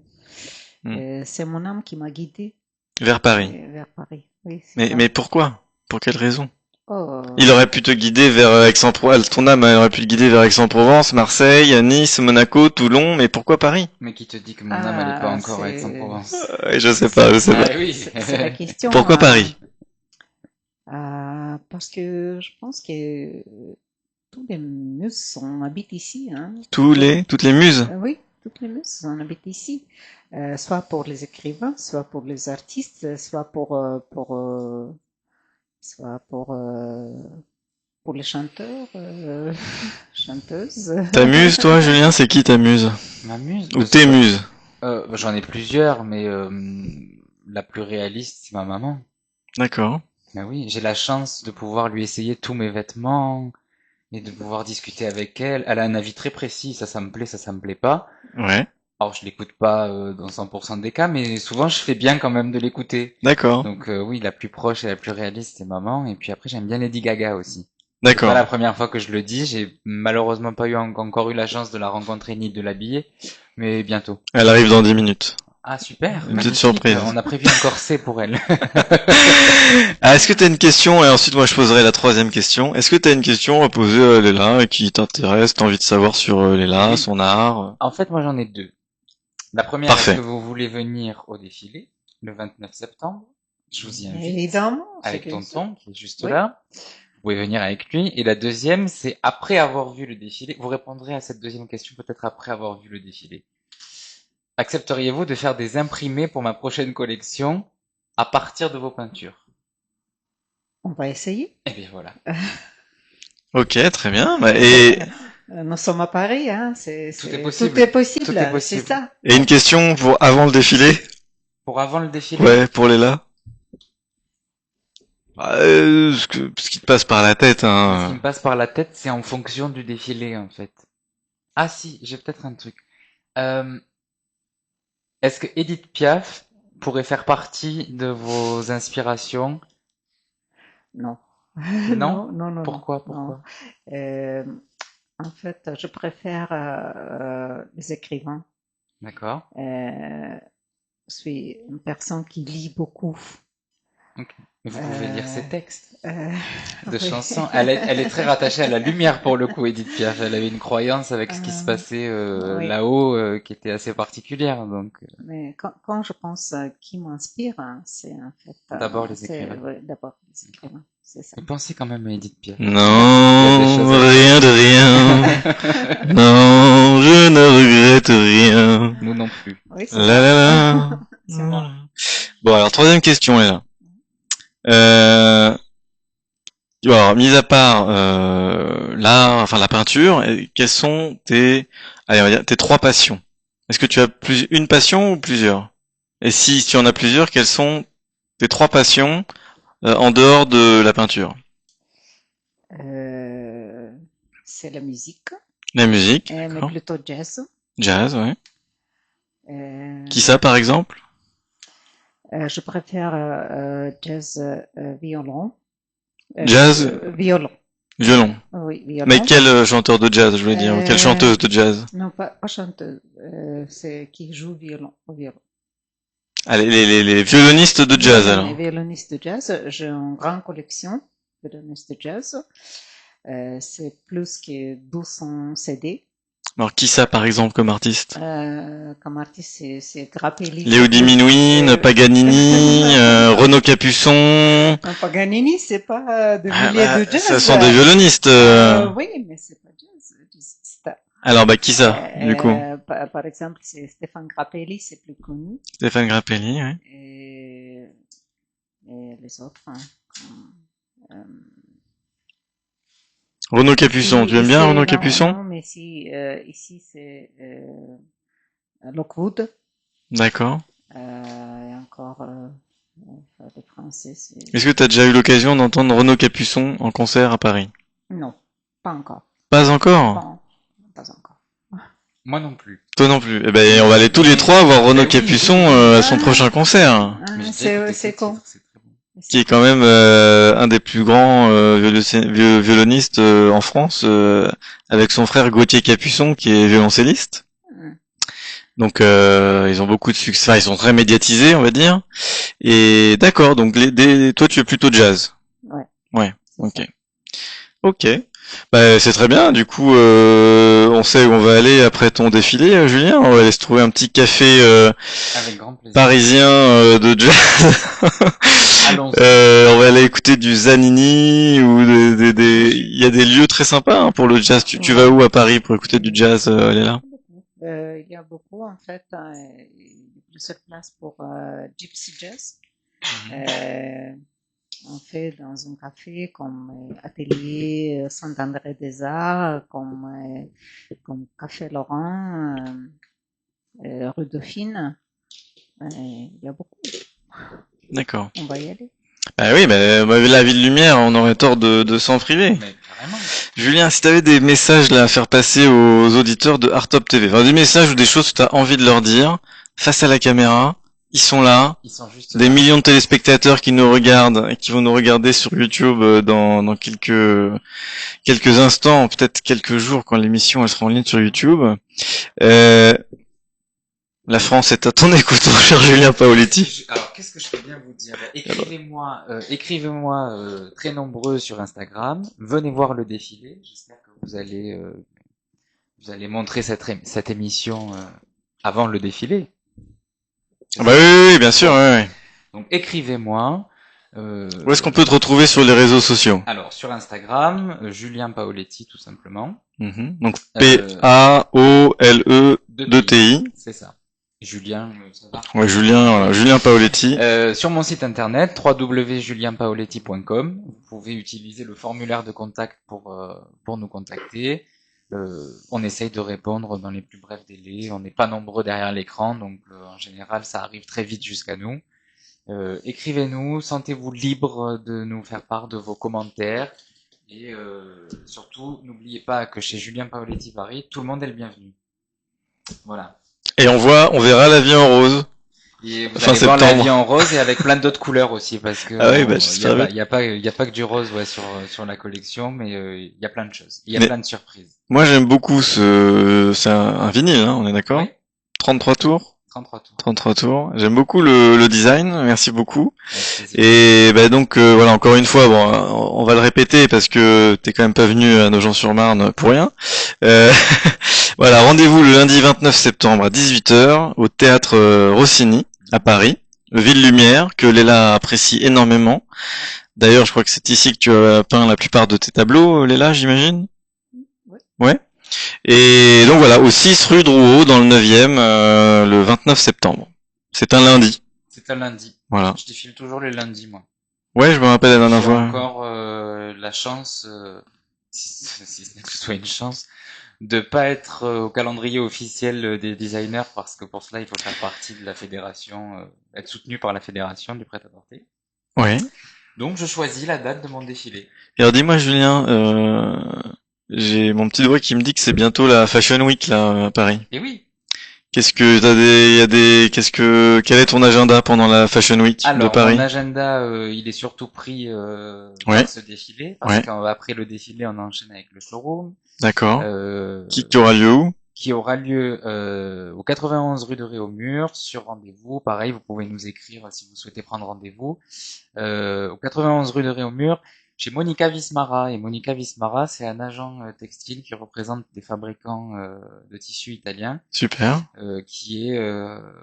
Hmm. c'est mon âme qui m'a guidé Vers Paris. vers Paris. Oui, c'est ça. Mais pourquoi? Pour quelle raison? Oh, Il aurait pu te guider vers Aix-en-Provence, ton âme aurait pu te guider vers Aix-en-Provence, Marseille, Nice, Monaco, Toulon, mais pourquoi Paris? Mais qui te dit que mon âme elle est pas encore à c'est Aix-en-Provence? Je sais pas, je sais Ah pas. oui. c'est la question. Pourquoi Paris? Parce que je pense que tous les muses habitent ici, hein. Toutes les muses? Oui, toutes les muses habitent ici. Soit pour les écrivains, soit pour les artistes, soit pour les chanteurs, chanteuses. Ta muse, toi, Julien, c'est qui ta muse? Ma muse? Ou tes muses? J'en ai plusieurs, mais la plus réaliste, c'est ma maman. D'accord. Ben oui, j'ai la chance de pouvoir lui essayer tous mes vêtements et de pouvoir discuter avec elle. Elle a un avis très précis, ça me plaît, ça me plaît pas. Ouais. Alors je l'écoute pas dans 100% des cas, mais souvent je fais bien quand même de l'écouter. D'accord. Donc oui, la plus proche et la plus réaliste, c'est maman. Et puis après, j'aime bien Lady Gaga aussi. C'est pas D'accord. la première fois que je le dis. J'ai malheureusement pas encore eu la chance de la rencontrer ni de l'habiller, mais bientôt. Elle arrive dans 10 minutes. Ah super, Une petite magnifique. surprise. On a prévu un corset pour elle. Ah, est-ce que t'as une question? Et ensuite, moi, je poserai la 3e question. Est-ce que t'as une question à poser à Léla et qui t'intéresse? T'as envie de savoir sur Léla, Oui. son art? En fait, moi j'en ai deux. La première, Parfait. est-ce que vous voulez venir au défilé le 29 septembre? Je vous y invite. Évidemment. Avec c'est que- tonton qui est juste Oui. là. Vous pouvez venir avec lui. Et la deuxième, c'est après avoir vu le défilé. Vous répondrez à cette deuxième question peut-être après avoir vu le défilé. Accepteriez-vous de faire des imprimés pour ma prochaine collection à partir de vos peintures? On va essayer. Eh bien voilà. Ok, très bien. Bah, et Nous sommes à Paris, hein. Tout est possible. Tout est possible. Tout est possible. C'est ça. une question pour avant le défilé? Pour avant le défilé? Ouais, pour Léla. Ce qui te passe par la tête, Ce qui hein. me passe par la tête, c'est en fonction du défilé, en fait. Ah si, j'ai peut-être un truc. Euh, Est-ce que Edith Piaf pourrait faire partie de vos inspirations? Non. Non? Non, non. Pourquoi? Non. Euh, en fait, je préfère les écrivains. D'accord. Je suis une personne qui lit beaucoup. Mais vous pouvez lire ses textes de oui. chansons. Elle est très rattachée à la lumière pour le coup, Edith Piaf. Elle avait une croyance avec ce qui se passait oui. là-haut qui était assez particulière. Donc, Mais quand je pense qui m'inspire, hein, c'est en fait. D'abord les écrivains. Ouais, d'abord les écrivains, c'est ça. mais pensez quand même à Edith Piaf. Non, Il y a des choses à rien de rien. Non, je ne regrette rien. Nous non plus. Oui, c'est La la la. C'est moi. Bon, alors, 3e question, Léla. Alors, mis à part l'art, enfin la peinture, quelles sont tes, allez, on va dire, tes 3 passions? Est-ce que tu as une passion ou plusieurs? Et si tu en as plusieurs, quelles sont tes 3 passions en dehors de la peinture? Euh, c'est la musique, La musique, mais d'accord. plutôt jazz. Jazz, ouais. Euh, Qui ça, par exemple? je préfère jazz violon. Jazz, Violon. violon. Oui, Mais violon. quel chanteur de jazz, je voulais dire? Quelle chanteuse de jazz? Non, pas chanteuse. C'est qui joue violon, au violon. Ah, les violonistes de jazz, Voilà, alors. les violonistes de jazz. J'ai une grande collection de violonistes de jazz. C'est plus que 200 CD. Alors, qui ça, par exemple, comme artiste? Comme artiste, c'est Grappelli. Léo Diminuine, Paganini, Renaud Capuçon. Non, Paganini, c'est pas de milieu de jazz. Ce sont des violonistes. Oui, mais c'est pas jazz. Alors, qui ça, du coup? Par exemple, c'est Stéphane Grappelli, c'est plus connu. Stéphane Grappelli, ouais. Et les autres, hein, Renaud Capuçon, tu aimes bien Renaud Capuçon? Non, mais ici c'est Lockwood. D'accord. Et encore les Français. Est-ce que tu as déjà eu l'occasion d'entendre Renaud Capuçon en concert à Paris? Non, pas encore. Pas encore? Non, pas encore. Moi non plus. Toi non plus. Eh ben, on va aller tous les trois voir Renaud Capuçon à son prochain concert. C'est con. Qui est quand même un des plus grands violonistes en France, avec son frère Gauthier Capuçon qui est violoncelliste. Donc ils ont beaucoup de succès, enfin, ils sont très médiatisés, on va dire. Et d'accord, donc toi tu es plutôt jazz. Ouais. Ouais, ok. Ok. Bah, c'est très bien. Du coup, on sait où on va aller après ton défilé, Julien. On va aller se trouver un petit café Avec grand plaisir. parisien de jazz. On va aller écouter du Zanini ou il y a des lieux très sympas hein, pour le jazz. Tu vas où à Paris pour écouter du jazz, Léla? Il y a beaucoup en fait. Il y a plusieurs places pour Gypsy Jazz. On fait dans un café comme Atelier Saint-André-des-Arts, comme Café Laurent, rue Dauphine. Il y a beaucoup. D'accord. On va y aller. Bah oui, la Ville Lumière, on aurait tort de s'en priver. Mais carrément. Julien, si t'avais des messages là à faire passer aux auditeurs de Arttop TV, enfin des messages ou des choses que t'as envie de leur dire, face à la caméra, ils sont là. Ils sont juste des là. millions de téléspectateurs qui nous regardent et qui vont nous regarder sur YouTube dans quelques instants, peut-être quelques jours quand l'émission elle sera en ligne sur YouTube. La France est à ton écoute, mon cher Julien Paoletti. Alors, qu'est-ce que je peux bien vous dire? Écrivez-moi très nombreux sur Instagram. Venez voir le défilé. J'espère que vous allez montrer cette émission avant le défilé. Ah bah oui, bien sûr. Oui. Donc, écrivez-moi. Où est-ce qu'on peut te retrouver sur les réseaux sociaux? Alors, sur Instagram, Julien Paoletti, tout simplement. Donc, Paole2TI. C'est ça. Julien, ça va? Ouais, Julien Paoletti. Sur mon site internet, www.julienpaoletti.com, vous pouvez utiliser le formulaire de contact pour nous contacter. On essaye de répondre dans les plus brefs délais. On n'est pas nombreux derrière l'écran, donc en général, ça arrive très vite jusqu'à nous. Écrivez-nous, sentez-vous libre de nous faire part de vos commentaires. Et surtout, n'oubliez pas que chez Julien Paoletti Paris, tout le monde est le bienvenu. Voilà. Et on verra la vie en rose. Et vous allez voir la vie en rose et avec plein d'autres couleurs aussi, parce que il y a pas que du rose sur la collection, mais il y a plein de choses. Il y a plein de surprises. Moi j'aime beaucoup c'est un vinyle, hein, on est d'accord? Oui. 33 tours. 33 tours. J'aime beaucoup le design, merci beaucoup. Et donc voilà, encore une fois, bon, on va le répéter parce que t'es quand même pas venu à Nogent-sur-Marne pour rien. Voilà, rendez-vous le lundi 29 septembre à 18h au théâtre Rossini à Paris, Ville Lumière, que Léla apprécie énormément. D'ailleurs, je crois que c'est ici que tu as peint la plupart de tes tableaux, Léla, j'imagine? Ouais. Et donc voilà, au 6 rue Drouot, dans le 9e, le 29 septembre. C'est un lundi. C'est un lundi. Voilà. Je défile toujours les lundis, moi. Ouais, je me rappelle la dernière fois. J'ai encore la chance, si ce n'est que ce soit une chance, de pas être au calendrier officiel des designers, parce que pour cela, il faut faire partie de la fédération, être soutenu par la fédération du prêt-à-porter. Ouais. Donc, je choisis la date de mon défilé. Et alors dis-moi Julien, j'ai mon petit doigt qui me dit que c'est bientôt la Fashion Week là à Paris. Et oui. Qu'est-ce que t'as des, y a des, qu'est-ce que, quel est ton agenda pendant la Fashion Week de Alors, Paris? mon agenda, il est surtout pris Ouais. par ce défilé, parce Ouais. qu'après le défilé, on enchaîne avec le showroom, D'accord. euh, Qui aura lieu où? qui aura lieu au 91 rue de Réaumur, sur rendez-vous. Pareil, vous pouvez nous écrire si vous souhaitez prendre rendez-vous. Au 91 rue de Réaumur, chez Monica Vismara. Et Monica Vismara, c'est un agent textile qui représente des fabricants de tissus italiens, Super. qui est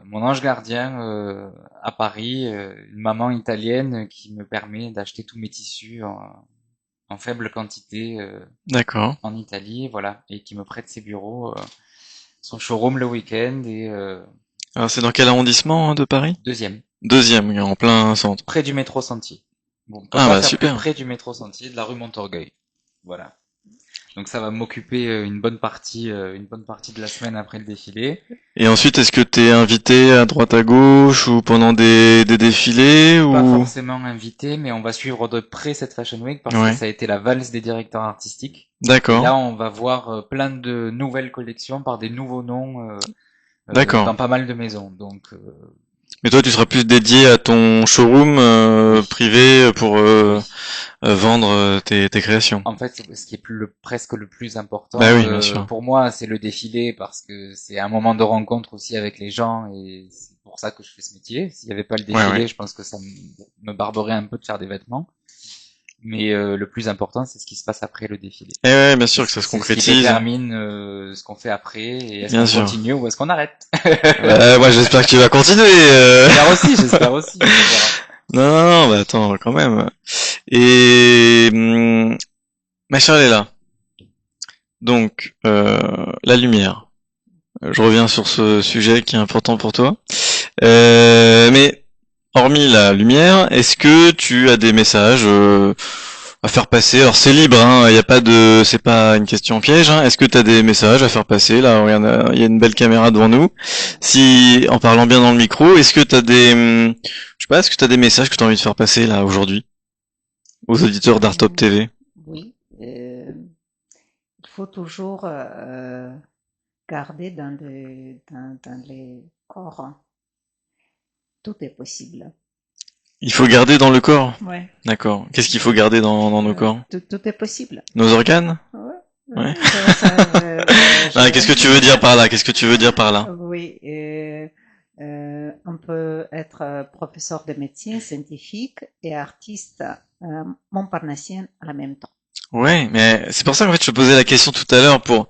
mon ange gardien à Paris, une maman italienne qui me permet d'acheter tous mes tissus en faible quantité D'accord. en Italie, voilà, et qui me prête ses bureaux, son showroom le week-end et Alors c'est dans quel arrondissement hein, de Paris? deuxième, Deuxième, en plein centre. près du métro Sentier. Bon, on peut Ah pas bah faire super. plus près du métro Sentier, de la rue Montorgueil. Voilà. Donc ça va m'occuper une bonne partie de la semaine après le défilé. Et ensuite, est-ce que t'es invité à droite à gauche ou pendant des défilés Pas ou? forcément invité, mais on va suivre de près cette Fashion Week parce Ouais. que ça a été la valse des directeurs artistiques. Et D'accord. là, on va voir plein de nouvelles collections par des nouveaux noms D'accord. dans pas mal de maisons. Donc Mais toi, tu seras plus dédié à ton showroom privé pour vendre tes créations. en fait, ce qui est presque le plus important Bah oui, bien sûr. pour moi, c'est le défilé parce que c'est un moment de rencontre aussi avec les gens et c'est pour ça que je fais ce métier. S'il n'y avait pas le défilé, Ouais. je pense que ça me barberait un peu de faire des vêtements. Mais le plus important, c'est ce qui se passe après le défilé. Et ouais, bien sûr que ça se C'est ce qui concrétise. détermine ce qu'on fait après et est-ce Bien qu'on sûr. continue ou est-ce qu'on arrête. Moi, j'espère que tu vas continuer. J'espère aussi. On verra. Non, bah attends, quand même. Et ma chère Léla, donc la lumière. Je reviens sur ce sujet qui est important pour toi. Mais hormis la lumière, est-ce que tu as des messages à faire passer? Alors c'est libre, hein. Il y a pas de, c'est pas une question piège. Hein. Est-ce que tu as des messages à faire passer? Là, regarde, il y a une belle caméra devant nous. Si, en parlant bien dans le micro, est-ce que tu as des, je sais pas, est-ce que tu as des messages que tu as envie de faire passer là aujourd'hui aux auditeurs d'Artop TV? Oui, il faut toujours garder dans les corps. Tout est possible. Il faut garder dans le corps. Ouais. D'accord. Qu'est-ce qu'il faut garder dans nos corps? Tout est possible. Nos organes? Ouais. Ouais. Ah, Qu'est-ce que tu veux dire par là? Qu'est-ce que tu veux dire par là? Oui, on peut être professeur de médecine, scientifique et artiste montparnassien à la même temps. Ouais, mais c'est pour ça qu'en fait je te posais la question tout à l'heure pour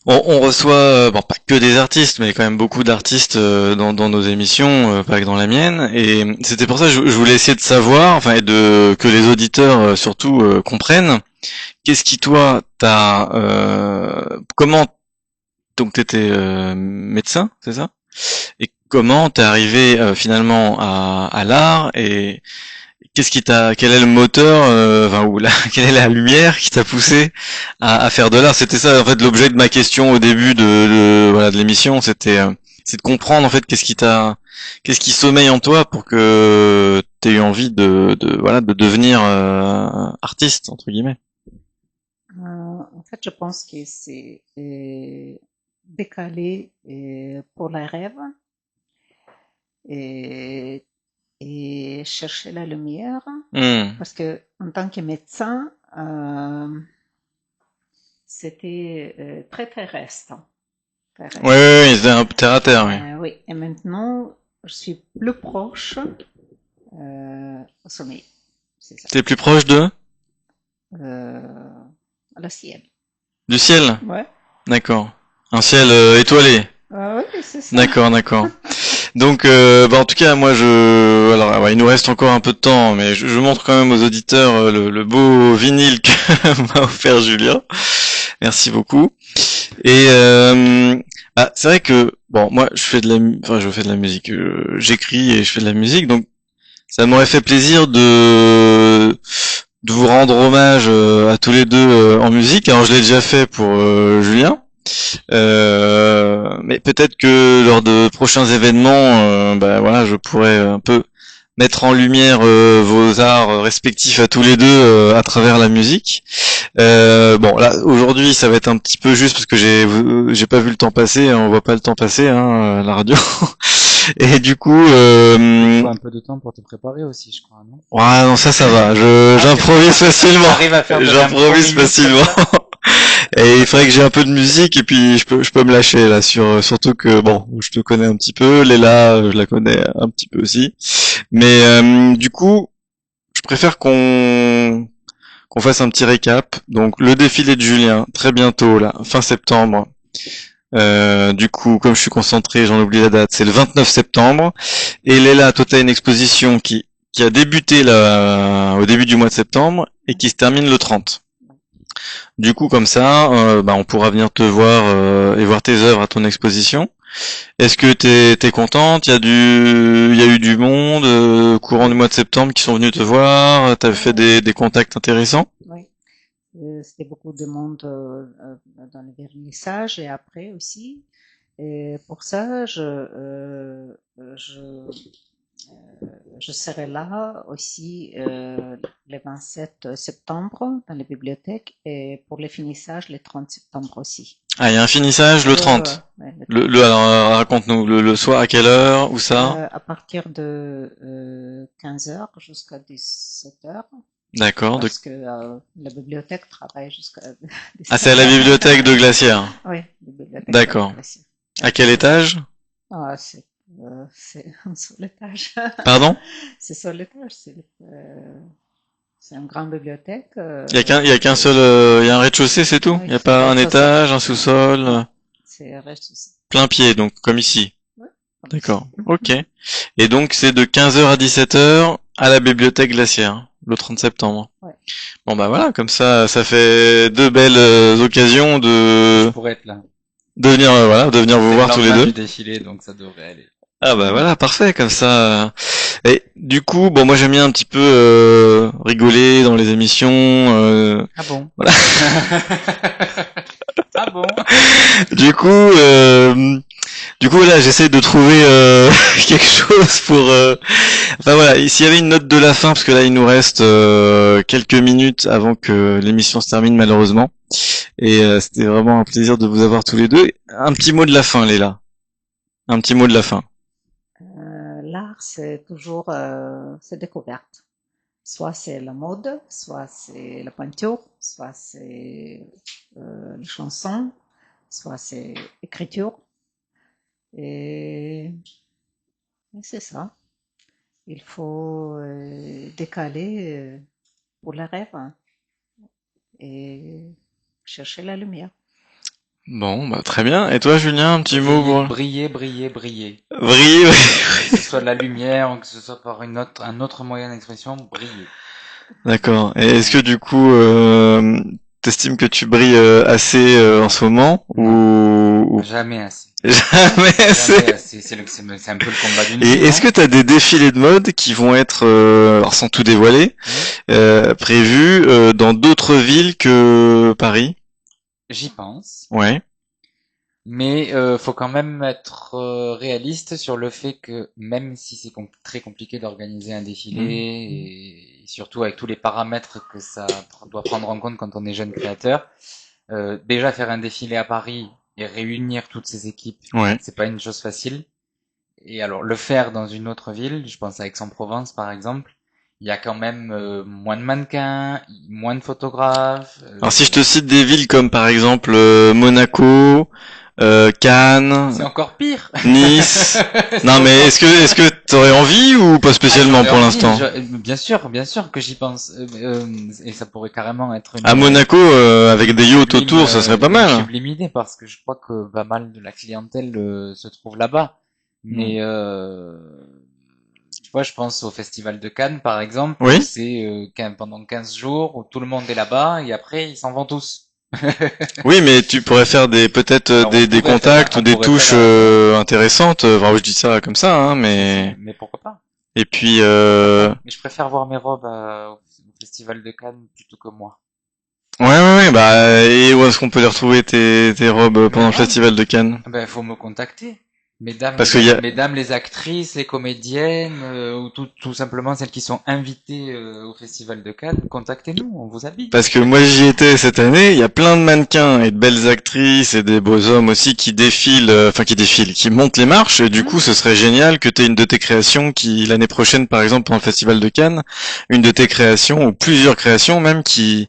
on reçoit bon pas que des artistes mais quand même beaucoup d'artistes dans nos émissions pas que dans la mienne et c'était pour ça que je voulais essayer de savoir enfin et de que les auditeurs surtout comprennent qu'est-ce qui toi t'as comment donc t'étais médecin, c'est ça? Et comment t'es arrivé finalement à l'art et qu'est-ce qui t'a, quel est le moteur, enfin ou la, quelle est la lumière qui t'a poussé à faire de l'art? C'était ça en fait l'objet de ma question au début voilà de l'émission, c'est de comprendre en fait qu'est-ce qui sommeille en toi pour que t'aies eu envie voilà de devenir artiste entre guillemets. En fait, je pense que c'est décalé pour les rêves et chercher la lumière parce que en tant que médecin, c'était très terrestre. Oui, c'était un terre à terre. Oui. Oui, et maintenant, je suis plus proche au sommet. C'est ça. T'es plus proche de le ciel. du ciel? Ouais. D'accord. Un ciel étoilé. Oui, c'est ça. D'accord. Donc, en tout cas, moi, alors, ouais, il nous reste encore un peu de temps, mais je montre quand même aux auditeurs le beau vinyle que m'a offert Julien. Merci beaucoup. Et c'est vrai que bon, moi, je fais de la musique. J'écris et je fais de la musique, donc ça m'aurait fait plaisir de de vous rendre hommage à tous les deux en musique. Alors je l'ai déjà fait pour Julien, mais peut-être que lors de prochains événements, bah voilà, je pourrais un peu mettre en lumière vos arts respectifs à tous les deux à travers la musique. Bon là aujourd'hui ça va être un petit peu juste parce que j'ai pas vu le temps passer, on voit pas le temps passer à la radio. Et du coup Il faut un peu de temps pour te préparer aussi, je crois, non? ouais non ça va, j'improvise facilement. T'arrives à faire de J'improvise l'impro facilement. Et il faudrait que j'ai un peu de musique et puis je peux me lâcher là surtout que bon, je te connais un petit peu, Léla, je la connais un petit peu aussi. Mais du coup, je préfère qu'on fasse un petit récap. Donc le défilé de Julien, très bientôt là, fin septembre. Du coup, comme je suis concentré, j'en oublie la date, c'est le 29 septembre. Et Léla, toi t'as une exposition qui a débuté là au début du mois de septembre et qui se termine le 30. Du coup, comme ça, bah, on pourra venir te voir et voir tes œuvres à ton exposition. Est-ce que t'es contente? Il y a eu du monde courant du mois de septembre qui sont venus te voir. T'as fait des contacts intéressants? Oui, c'était beaucoup de monde dans le vernissage et après aussi. Et pour ça, je serai là aussi le 27 septembre dans les bibliothèques et pour le finissage le 30 septembre aussi. Ah, il y a un finissage le 30. Ouais, Alors raconte-nous le soir à quelle heure, où ça? à partir de 15 heures jusqu'à 17 heures. D'accord. Parce que la bibliothèque travaille jusqu'à 17 Ah, c'est à la bibliothèque de Glacière. Oui, la bibliothèque D'accord. de Glacière. À quel étage? Ah, c'est sur l'étage. Pardon? C'est sur l'étage. C'est une grande bibliothèque. Il y a qu'un seul, il y a un rez-de-chaussée, c'est tout? Oui, Il n'y a pas un rez-de-chaussée. étage, un sous-sol, C'est rez-de-chaussée. plein pied, donc comme ici. Ouais, comme D'accord. ici. Ok. Et donc c'est de 15 heures à 17 heures à la bibliothèque Glacière, le 30 septembre. Ouais. Bon bah voilà, comme ça fait deux belles occasions Je pourrais être là. de venir de venir vous C'est voir le tous les lendemain deux. du défilé, donc ça devrait aller. Ah bah voilà, parfait comme ça. Et du coup, bon moi j'aime bien un petit peu rigoler dans les émissions. Ah bon? Voilà. Ah bon? Du coup, voilà, j'essaie de trouver quelque chose pour. Enfin voilà, s'il y avait une note de la fin, parce que là il nous reste quelques minutes avant que l'émission se termine malheureusement. Et c'était vraiment un plaisir de vous avoir tous les deux. Un petit mot de la fin, Léla. Un petit mot de la fin. L'art, c'est toujours c'est découverte. Soit c'est la mode, soit c'est la peinture, soit c'est les chansons, soit c'est l'écriture. Et c'est ça. Il faut décaler pour les rêves hein, et chercher la lumière. Bon, bah très bien. Et toi, Julien, un petit mot pour Briller, briller, briller. briller. Que ce soit de la lumière ou que ce soit par un autre moyen d'expression, briller. D'accord. Et est-ce que du coup, t'estimes que tu brilles assez en ce moment ou Jamais assez. jamais assez? Jamais assez. C'est un peu le combat d'une Et vie. est-ce que t'as des défilés de mode qui vont être, alors sans tout dévoiler, prévus dans d'autres villes que Paris? J'y pense. Ouais. Mais faut quand même être réaliste sur le fait que même si c'est très compliqué d'organiser un défilé et surtout avec tous les paramètres que ça doit prendre en compte quand on est jeune créateur, déjà faire un défilé à Paris et réunir toutes ces équipes, Ouais. c'est pas une chose facile. Et alors le faire dans une autre ville, je pense à Aix-en-Provence par exemple, il y a quand même moins de mannequins, moins de photographes. Alors si je te cite des villes comme par exemple Monaco, Cannes, C'est encore pire. Nice. Non mais est-ce que t'aurais envie ou pas spécialement j'aurais pour envie, l'instant? bien sûr que j'y pense. Et ça pourrait carrément être À Monaco avec des yachts autour, ça serait pas une mal. sublime idée parce que je crois que pas mal de la clientèle se trouve là-bas. Mais tu vois, je pense au Festival de Cannes par exemple. Oui. C'est pendant 15 jours où tout le monde est là-bas et après ils s'en vont tous. Oui, mais tu pourrais faire peut-être Alors, on des pourrait contacts faire- ou on des pourrait touches faire intéressantes. Enfin, je dis ça comme ça, hein, mais Mais pourquoi pas? et puis Mais je préfère voir mes robes au Festival de Cannes plutôt que moi. Ouais, bah, et où est-ce qu'on peut les retrouver tes robes pendant le Ah, Festival de Cannes? ben, faut me contacter. Parce qu'il y a, Mesdames les actrices, les comédiennes, ou tout simplement celles qui sont invitées au Festival de Cannes, contactez-nous, on vous habille. Parce que moi j'y étais cette année, il y a plein de mannequins et de belles actrices et des beaux hommes aussi qui défilent, qui montent les marches, et du coup ce serait génial que tu aies une de tes créations qui, l'année prochaine par exemple pendant le Festival de Cannes, une de tes créations, ou plusieurs créations même, qui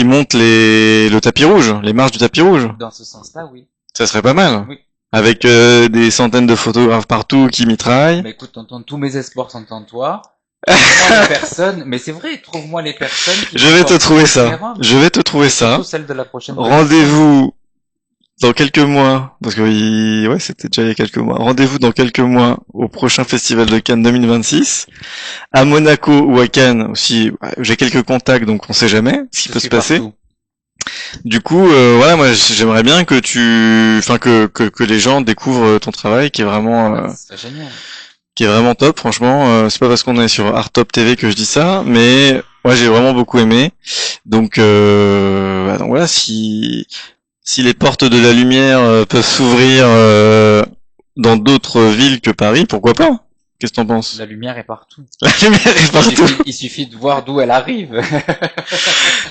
montent le tapis rouge, les marches du tapis rouge. Dans ce sens-là, oui. Ça serait pas mal. Oui. Avec des centaines de photographes partout qui mitraillent. Mais écoute, tonton, tous mes espoirs sont en toi. Trouve-moi les personnes, mais c'est vrai, trouve-moi les personnes qui Je vais te portent trouver ça. les robes. Je vais te trouver ça. Surtout celle de la prochaine. Rendez-vous dans quelques mois, parce que ouais, c'était déjà il y a quelques mois. Rendez-vous dans quelques mois au prochain Festival de Cannes 2026. À Monaco ou à Cannes aussi, j'ai quelques contacts, donc on sait jamais ce qui peut se passer. Partout. Du coup, voilà, moi j'aimerais bien que que les gens découvrent ton travail qui est vraiment C'est génial. qui est vraiment top. Franchement, c'est pas parce qu'on est sur Art Top TV que je dis ça, mais moi j'ai vraiment beaucoup aimé. Donc, donc voilà, si les portes de la lumière peuvent s'ouvrir dans d'autres villes que Paris, pourquoi pas? Qu'est-ce que t'en penses? La lumière est partout. La lumière est partout. Il suffit de voir d'où elle arrive.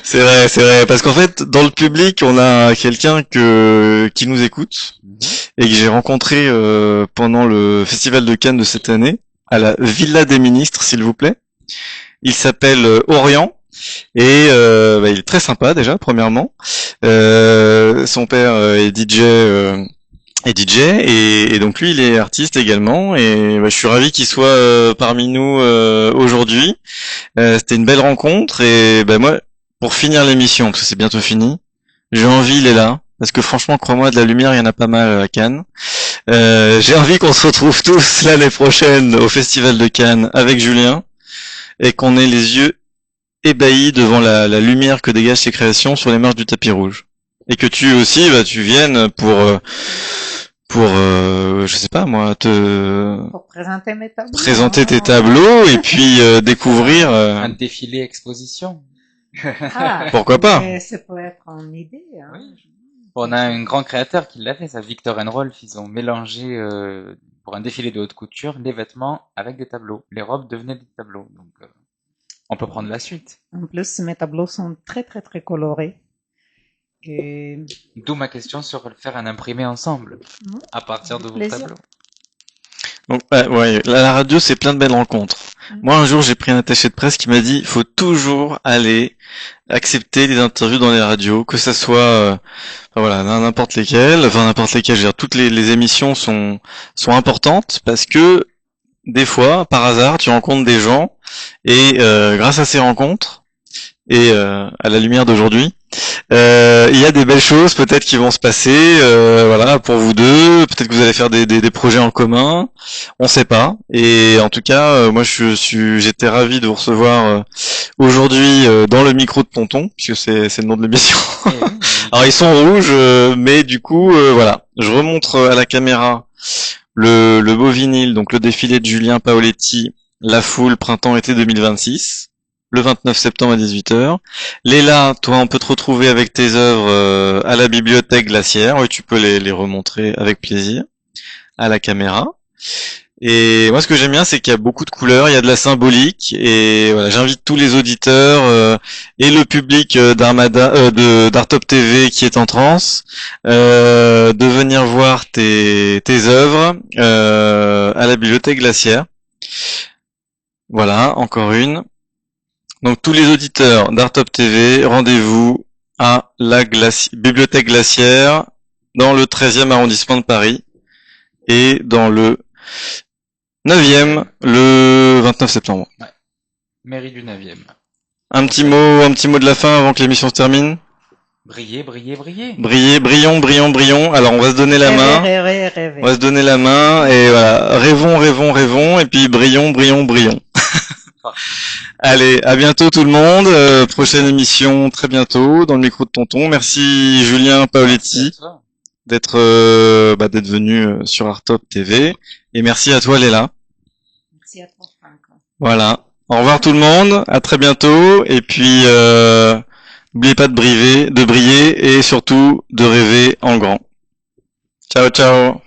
C'est vrai, parce qu'en fait, dans le public, on a quelqu'un qui nous écoute et que j'ai rencontré pendant le Festival de Cannes de cette année, à la Villa des Ministres, s'il vous plaît. Il s'appelle Orient. Et il est très sympa déjà, premièrement. Son père est DJ et donc lui il est artiste également et je suis ravi qu'il soit parmi nous aujourd'hui. C'était une belle rencontre et moi pour finir l'émission parce que c'est bientôt fini, j'ai envie il est là parce que franchement crois-moi de la lumière il y en a pas mal à Cannes. J'ai envie qu'on se retrouve tous l'année prochaine au Festival de Cannes avec Julien et qu'on ait les yeux ébahis devant la lumière que dégagent ces créations sur les marches du tapis rouge. Et que tu aussi, tu viennes pour je sais pas moi, Pour présenter mes tableaux. présenter tes tableaux et puis découvrir. Un défilé exposition. Ah, Pourquoi pas? mais ça peut être une idée. Hein. Oui. On a un grand créateur qui l'a fait, ça, Victor Rolf. Ils ont mélangé pour un défilé de haute couture les vêtements avec des tableaux. Les robes devenaient des tableaux. Donc on peut prendre la suite. En plus, mes tableaux sont très très très colorés. Et... D'où ma question sur le faire un imprimé ensemble, à partir de vos tableaux. Donc ouais, la radio c'est plein de belles rencontres. Moi un jour j'ai pris un attaché de presse qui m'a dit il faut toujours aller accepter des interviews dans les radios, que ça soit n'importe lesquelles, je veux dire toutes les émissions sont importantes parce que des fois par hasard tu rencontres des gens et grâce à ces rencontres et à la lumière d'aujourd'hui il y a des belles choses peut-être qui vont se passer pour vous deux, peut-être que vous allez faire des projets en commun, on sait pas, et en tout cas moi j'étais ravi de vous recevoir aujourd'hui dans le micro de Tonton puisque c'est le nom de l'émission. Alors ils sont rouges mais du coup voilà, je remontre à la caméra le beau vinyle, donc le défilé de Julien Paoletti, La Foule printemps-été 2026, le 29 septembre à 18h. Léla, toi, on peut te retrouver avec tes œuvres à la bibliothèque Glacière. Oui, tu peux les remontrer avec plaisir à la caméra. Et moi, ce que j'aime bien, c'est qu'il y a beaucoup de couleurs, il y a de la symbolique. Et voilà, j'invite tous les auditeurs et le public d'Artop TV qui est en transe de venir voir tes œuvres à la bibliothèque Glacière. Voilà, encore une. Donc tous les auditeurs d'Artop TV, rendez-vous à la bibliothèque Glacière dans le 13e arrondissement de Paris et dans le 9e le 29 septembre. Ouais. Mairie du 9e. Un petit mot de la fin avant que l'émission se termine. Briller. Brillons. Alors on va se donner la main. Rêver. On va se donner la main et voilà, rêvons et puis brillons. Allez, à bientôt tout le monde. Prochaine émission très bientôt dans le micro de Tonton. Merci Julien Paoletti d'être venu sur Artop TV et merci à toi Léla. Merci à toi Franck. Voilà. Au revoir tout le monde, à très bientôt, et puis n'oubliez pas de briller et surtout de rêver en grand. Ciao, ciao.